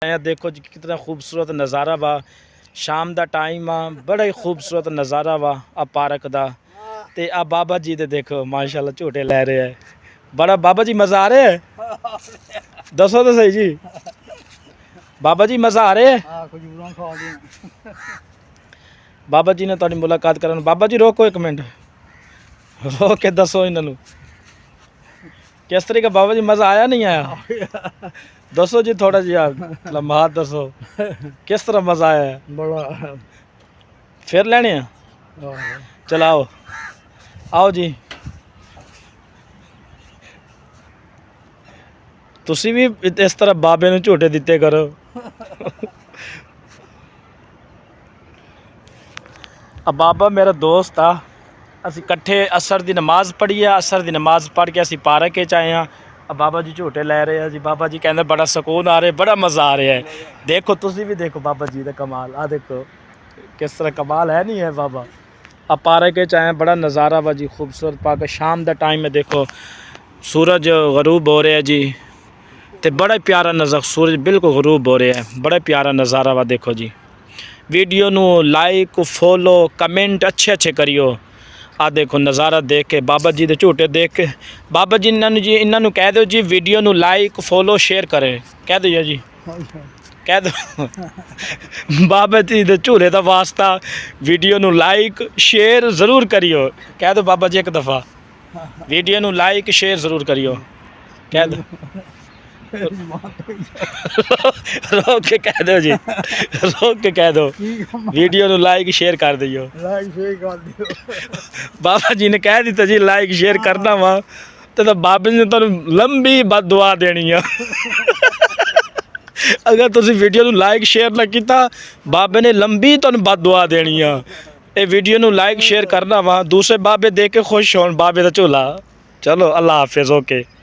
आया देखो जी कितना खूबसूरत नज़ारा वा। शाम दा टाइम आ, बड़ा ही खूबसूरत नज़ारा वा आ पार्क दा। ते आ बाबा जी दे देखो माशाल्लाह झूटे लै रहे हैं। बड़ा बाबा जी मज़ा आ रहा है? दसो तो सही जी बाबा जी मज़ा आ रहा है? बाबा जी ने तुहाडी मुलाकात करन। बाबा जी रोको एक मिनट, रोक के दसो इन्हों किस तरीके बाबा जी मज़ा आया नहीं आया? दसो जी थोड़ा जिहा लम्हा दसो किस तरह मज़ा आया है? बड़ा फिर लेने हैं? चलाओ आओ जी तुसी भी इस तरह बाबे नूं झूटे दिते करो। अब बाबा मेरा दोस्त आ, असी कट्ठे असर दी नमाज़ पढ़ी है। असर दी नमाज़ पढ़ के असी पार्क च आए हैं। अब बाबा जी झूटे लै रहे हैं जी। बाबा जी कहते बड़ा सुकून आ रहा है, बड़ा मज़ा आ रहा है। देखो तुसी भी देखो बाबा जी का कमाल, आ देखो किस तरह कमाल है नहीं है बाबा। अब पार्क च आए हैं, बड़ा नज़ारा वा जी खूबसूरत पार्क। शाम का टाइम है, देखो सूरज गरूब हो रहा है जी, तो बड़ा प्यारा नज़र सूरज बिल्कुल गरूब हो रहा है, बड़ा प्यारा नज़ारा वा। देखो जी वीडियो नू लाइक फॉलो कमेंट अच्छे अच्छे करियो। आ देखो नज़ारा देख के बाबा जी दे झूटे देख के बाबा जी इन्होंने कह दो जी वीडियो नू लाइक फॉलो शेयर करें, कह दो जी कह दो। बाबा जी दे झूले का वास्ता वीडियो नू लाइक शेयर ज़रूर करियो, कह दो बाबा जी एक दफ़ा वीडियो नू लाइक शेयर ज़रूर करियो, कह दो। रोक के कह दो जी, रोक के कह दो वीडियो नू लाइक शेयर कर दियो। बाबा जी ने कह दिता जी लाइक शेयर करना वा, तो बाबे ने तुहानू लंबी बद दुआ देनी है। अगर तुसी वीडियो नू लाइक शेयर ना किया बाबे ने लंबी तुहानू बद दुआ देनी है। ये वीडियो नू लाइक शेयर करना वा, दूसरे बाबे देख के खुश होन बाबे दा झूला। चलो अल्लाह हाफिज़, ओके।